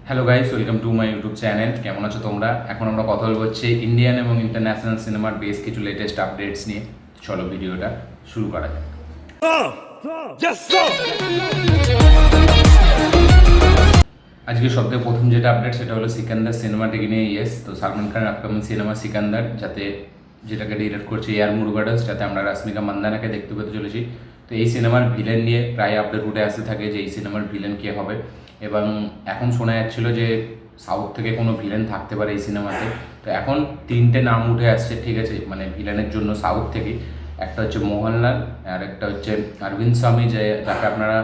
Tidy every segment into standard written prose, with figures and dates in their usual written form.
Hello guys, welcome to my YouTube channel. কেমন আছো তোমরা? এখন আমরা কথা বলবো হচ্ছে ইন্ডিয়ান এবং ইন্টারন্যাশনাল সিনেমার বেশ কিছু লেটেস্ট আপডেটস নিয়ে। চলো ভিডিওটা শুরু করা যাক। আজকে সবথেকে প্রথম যেটা আপডেট সেটা হলো সিকান্দার সিনেমাটিকে নিয়ে। তো সালমান খানের আপকামিং সিনেমা সিকান্দার, যেটাকে ডিরেক্ট করছে এআর মুরুগাদাস, যাতে আমরা রাশ্মিকা মান্দানাকে দেখতে পেতে চলেছি। তো এই সিনেমার ভিলেন নিয়ে প্রায় আপডেট উঠে আসতে থাকে যে এই সিনেমার ভিলেন কে হবে, এবং এখন শোনা যাচ্ছিল যে সাউথ থেকে কোনো ভিলেন থাকতে পারে এই সিনেমাতে। তো এখন তিনটে নাম উঠে আসছে, ঠিক আছে, মানে ভিলেনের জন্য সাউথ থেকে। একটা হচ্ছে মোহনলাল, আর একটা হচ্ছে অরবিন্দ স্বামী, যাকে আপনারা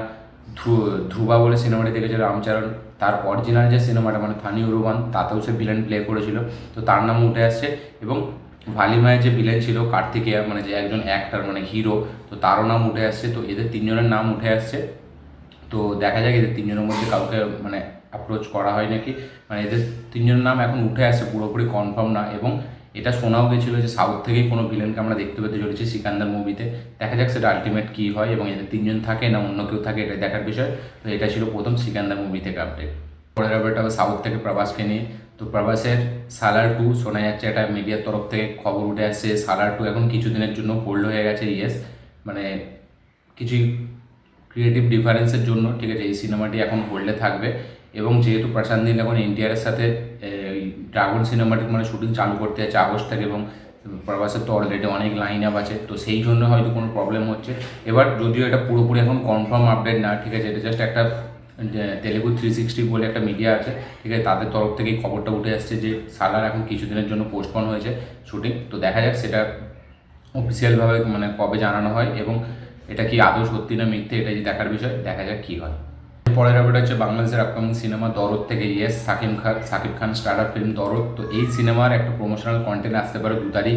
ধ্রুবা বলে সিনেমাটি দেখেছে রামচরণ, তার অরিজিনাল যে সিনেমাটা মানে থানি উরুবান, তাতেও সে ভিলেন প্লে করেছিল, তো তার নাম উঠে আসছে। এবং ভালিমায় যে ভিলেন ছিল কার্তিকেয়া, মানে যে একজন অ্যাক্টর মানে হিরো, তো তারও নাম উঠে আসছে। তো এদের তিনজনের নাম উঠে আসছে। তো দেখা যাক এদের তিনজনের মধ্যে কাউকে মানে অ্যাপ্রোচ করা হয় নাকি। মানে এদের তিনজনের নাম এখন উঠে আসছে, পুরোপুরি কনফার্ম না। এবং এটা শোনাও গেছিলো যে সাউথ থেকেই কোনো ভিলেনকে আমরা দেখতে পেতে চলেছি সিকান্দার মুভিতে। দেখা যাক সেটা আলটিমেট কী হয়, এবং এদের তিনজন থাকে না অন্য কেউ থাকে, এটা দেখার বিষয়। তো এটা ছিল প্রথম সিকান্দার মুভি থেকে আপডেট। পরের আপডেট হবে সাউথ থেকে প্রভাসকে নিয়ে। তো প্রভাসের সালার 2 শোনা যাচ্ছে, এটা মিডিয়ার তরফ থেকে খবর উঠে আসছে। সালার 2 এখন কিছুদিনের জন্য হোল্ড হয়ে গেছে। মানে কিছু ক্রিয়েটিভ ডিফারেন্সের জন্য, ঠিক আছে, এই সিনেমাটি এখন হোল্ডে থাকবে। এবং যেহেতু প্রশান্ত নীল এখন এনটিআরের সাথে এই ড্রাগন সিনেমাটি মানে শুটিং চালু করতে যাচ্ছে আগস্ট থেকে, এবং প্রভাসের তো অলরেডি অনেক লাইন আপ আছে, তো সেই জন্য হয়তো কোনো প্রবলেম হচ্ছে। এবার যদিও এটা পুরোপুরি এখন কনফার্ম আপডেট না, ঠিক আছে, এটা জাস্ট একটা তেলেগু 360 বলে একটা মিডিয়া আছে, ঠিক আছে, তাদের তরফ থেকেই খবরটা উঠে আসছে যে সালার এখন কিছুদিনের জন্য পোস্টপন হয়েছে শুটিং। তো দেখা যাক সেটা অফিসিয়ালভাবে মানে কবে জানানো হয়, এবং এটা কি আদৌ সত্যি না মিথ্যে, এটাই দেখার বিষয়। দেখা যাক কী হয়। পরের আপডেট হচ্ছে বাংলাদেশের আপকামিং সিনেমা দরদ থেকে। সাকিব খান স্টারার ফিল্ম দরদ। তো এই সিনেমার একটা প্রমোশনাল কন্টেন্ট আসতে পারে 2 তারিখ।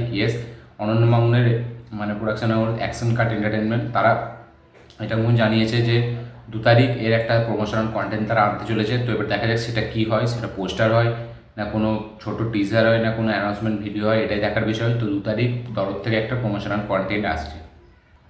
অনন্য মামুনের মানে production house action cut entertainment, তারা এটা জানিয়েছে যে 2 তারিখ এর একটা প্রমোশনাল কন্টেন্ট তারা আনতে চলেছে। তো এবার দেখা যাক সেটা কী হয়, সেটা পোস্টার হয় না কোনো ছোট টিজার হয় না কোনো অ্যানাউন্সমেন্ট ভিডিও হয়, এটাই দেখার বিষয়। তো 2 তারিখ দরদ থেকে একটা প্রমোশনাল কন্টেন্ট আসছে।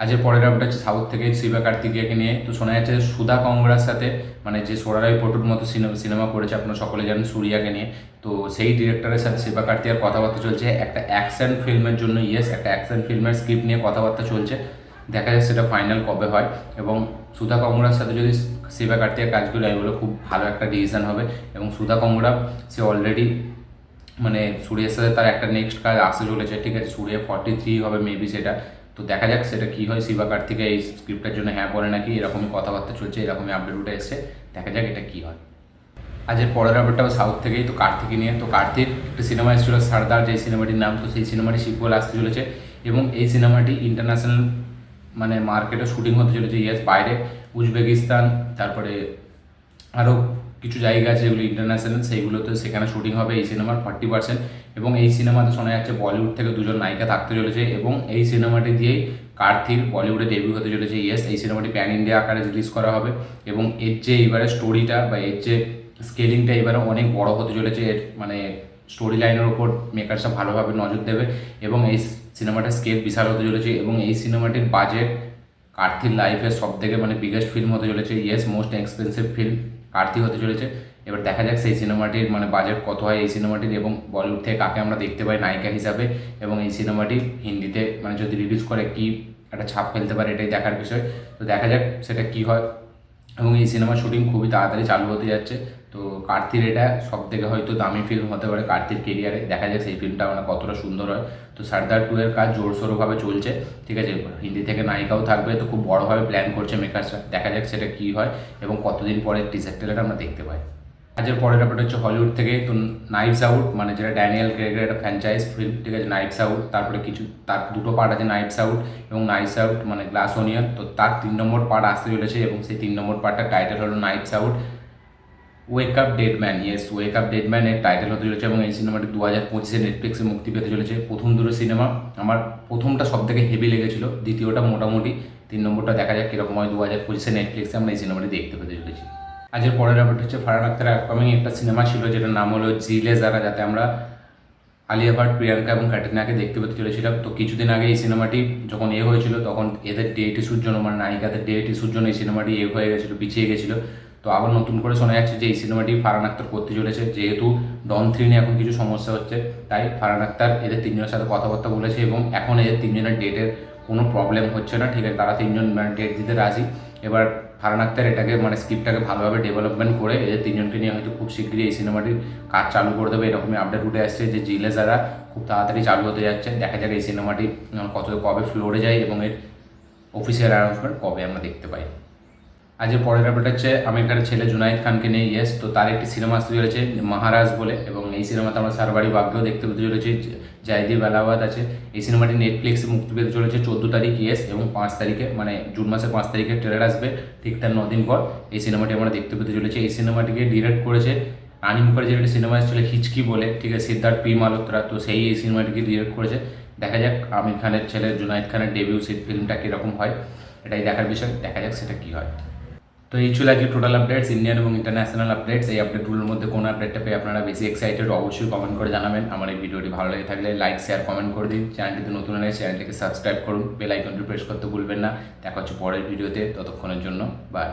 আজের পরের আপডেট হচ্ছে সাউথ থেকে শিবা কার্তিকেয়াকে নিয়ে। তো শোনা যাচ্ছে সুধা কংগ্রার সাথে, মানে যে সোরারাই পটুর মতো সিনেমা করেছে, আপনারা সকলে জানেন সূর্যাকে নিয়ে, তো সেই ডিরেক্টরের সাথে শিবা কার্তিকের কথাবার্তা চলছে একটা অ্যাকশন ফিল্মের জন্য। একটা অ্যাকশন ফিল্মের স্ক্রিপ্ট নিয়ে কথাবার্তা চলছে। দেখা যাক সেটা ফাইনাল কবে হয়। এবং সুধা কংগ্রার সাথে যদি শিবা কার্তিকের কাজগুলো হয় বলে খুব ভালো একটা ডিসিশন হবে। এবং সুধা কংগ্রা সে অলরেডি মানে সূর্যের সাথে তার একটা নেক্সট কাজ আসতে চলেছে, ঠিক আছে, সূর্য 43 হবে মেবি সেটা। তো দেখা যাক সেটা কী হয়। শিবা কার্তিকে এই স্ক্রিপ্টের জন্য হ্যাঁ বলে নাকি, এরকমই কথাবার্তা চলছে, এরকমই আপডেট উঠে এসছে। দেখা যাক এটা কী হয়। আজের পরের আপডেটটাও সাউথ থেকেই, তো কার্তিকে নিয়ে। তো কার্তিক একটা সিনেমা এসেছিল সর্দার, যে সিনেমাটির নাম, তো সেই সিনেমাটি সিকুয়েল আসতে চলেছে। এবং এই সিনেমাটি ইন্টারন্যাশনাল মানে মার্কেটে শুটিং হতে চলেছে। বাইরে উজবেকিস্তান, তারপরে আরও কিছু জায়গা আছে যেগুলো ইন্টারন্যাশনাল, সেইগুলোতে সেখানে শুটিং হবে এই সিনেমার 40%। এবং এই সিনেমাতে শোনা যাচ্ছে বলিউড থেকে 2জন নায়িকা থাকতে চলেছে, এবং এই সিনেমাটি দিয়েই কার্তিক বলিউডে ডেবিউ হতে চলেছে। এই সিনেমাটি প্যান ইন্ডিয়া আকারে রিলিজ করা হবে। এবং এর যে এবারে স্টোরিটা বা এর যে স্কেলিংটা এবারে অনেক বড় হতে চলেছে। এর মানে স্টোরি লাইনের ওপর মেকার্সরা ভালোভাবে নজর দেবে, এবং এই সিনেমাটার স্কেল বিশাল হতে চলেছে। এবং এই সিনেমাটির বাজেট কার্তির লাইফের সব থেকে মানে বিগেস্ট ফিল্ম হতে চলেছে। মোস্ট এক্সপেন্সিভ ফিল্ম কার্তিক হতে চলেছে। এবার দেখা যাক সেই সিনেমাটির মানে বাজেট কত হয় এই সিনেমাটির, এবং বলিউড থেকে কাকে আমরা দেখতে পাই নায়িকা হিসাবে, এবং এই সিনেমাটি হিন্দিতে মানে যদি রিলিজ করে কি একটা ছাপ ফেলতে পারে, এটাই দেখার বিষয়। তো দেখা যাক সেটা কী হয়। এবং এই সিনেমার শুটিং খুবই তাড়াতাড়ি চালু হতে যাচ্ছে। তো কার্তির এটা সব থেকে হয়তো দামি ফিল্ম হতে পারে কার্তির কেরিয়ারে। দেখা যাক সেই ফিল্মটা মানে কতটা সুন্দর হয়। তো সর্দার 2 এর কাজ জোরসোরভাবে চলছে, ঠিক আছে, হিন্দি থেকে নায়িকাও থাকবে, তো খুব বড়োভাবে প্ল্যান করছে মেকার্সরা। দেখা যাক সেটা কী হয়, এবং কতদিন পরে টিজার ট্রেলার আমরা দেখতে পাই। আজের পরের আপডেট হচ্ছে হলিউড থেকে। তো নাইভস আউট, মানে যেটা ড্যানিয়েল ক্রেগের একটা ফ্র্যাঞ্চাইজ ফিল্ম, ঠিক আছে, নাইভস আউট, তারপরে তার 2টো পার্ট আছে, নাইভস আউট এবং নাইভস আউট মানে গ্লাস ওনিয়ন। তো তার 3 নম্বর পার্ট আসতে চলেছে, এবং সেই 3 নম্বর পার্টটার টাইটেল হলো knives out wake up dead man. Wake up dead man এর টাইটেল হতে চলেছে। এবং এই সিনেমাটি 2025-এ নেটফ্লিক্সে মুক্তি পেতে চলেছে। প্রথম দুটো সিনেমা আমার প্রথমটা সব থেকে হেভি লেগেছিল, দ্বিতীয়টা মোটামুটি, 3 নম্বরটা দেখা যাক কীরকম হয়। 2025-এ নেটফ্লিক্সে আমরা এই সিনেমাটি দেখতে পেতে চলেছি। আজের পরের আপডেট হচ্ছে ফারহান আখতারের আপকামিং একটা সিনেমা ছিল যেটার নাম হলো জিলে যারা, যাতে আমরা আলিয়া ভাট, প্রিয়াঙ্কা এবং ক্যাটরিনাকে দেখতে পেতে চলেছিলাম। তো কিছুদিন আগে এই সিনেমাটি যখন হয়েছিল, তখন এদের ডেট ইস্যুর জন্য মানে নায়িকাদের ডেট ইস্যুর জন্য এই সিনেমাটি হয়ে গেছিলো, পিছিয়ে গেছিলো। তো আবার নতুন করে শোনা যাচ্ছে যে এই সিনেমাটি ফারহান আখতার করতে চলেছে, যেহেতু ডন 3 নিয়ে এখন কিছু সমস্যা হচ্ছে, তাই ফারহান আখতার এদের তিনজনের সাথে কথাবার্তা বলেছে এবং এখন এদের তিনজনের ডেটের কোনো প্রবলেম হচ্ছে না, ঠিক আছে, তারা তিনজন ডেট দিতে রাজি। এবার ফারহান আখতার এটাকে স্ক্রিপ্টটাকে ভালোভাবে ডেভেলপমেন্ট করে এদের তিনজনকে নিয়ে হয়তো খুব শীঘ্রই এই সিনেমাটির কাজ চালু করে দেবে, এরকমই আপডেট উঠে আসছে যে জিলে যারা খুব তাড়াতাড়ি চালু হতে যাচ্ছে। দেখা যাক এই সিনেমাটি কবে ফ্লোরে যায় এবং এর অফিসিয়াল অ্যানাউন্সমেন্ট কবে আমরা দেখতে পাই। আজকের পরের আপডেট হচ্ছে আমির খানের ছেলে জুনায়েদ খানকে নিয়ে। ইয়েস, তো তার একটি সিনেমা আসতে চলেছে মহারাজ বলে, এবং এই সিনেমাতে আমরা সারবাড়ি বাগ্যও দেখতে পেতে চলেছি, জায়দীপ আলাহাবাদ আছে। এই সিনেমাটি নেটফ্লিক্সে মুক্তি পেতে চলেছে 14 তারিখ। ইয়েস, এবং 5 তারিখে জুন মাসের 5 তারিখে ট্রেলার আসবে, ঠিক তার 9 দিন পর এই সিনেমাটি আমরা দেখতে পেতে চলেছি। এই সিনেমাটিকে ডিরেক্ট করেছে রানি মুখার্জির একটি সিনেমা এসেছিল হিচকি বলে, ঠিক আছে, সিদ্ধার্থ পি মালহোত্রা, তো এই সিনেমাটিকে ডিরেক্ট করেছে। দেখা যাক আমির খানের ছেলে জুনায়েদ খানের ডেবিউ ফিল্মটা কীরকম হয়, এটাই দেখার বিষয়, দেখা যাক সেটা কী হয়। তো এই ছিল আজকে টোটাল আপডেটস, ইন্ডিয়ান এবং ইন্টারন্যাশনাল আপডেটস। এই আপডেটগুলোর মধ্যে কোন আপডেটটা পেয়ে আপনারা বেশি এক্সাইটেড অবশ্যই কমেন্ট করে জানাবেন। আমার এই ভিডিওটি ভালো লেগে থাকলে লাইক শেয়ার কমেন্ট করে দিন। চ্যানেলটিতে নতুন হলে চ্যানেলটিকে সাবস্ক্রাইব করুন, বেল আইকনটি প্রেস করতে ভুলবেন না। দেখা হচ্ছে পরের ভিডিওতে, ততক্ষণের জন্য বাই।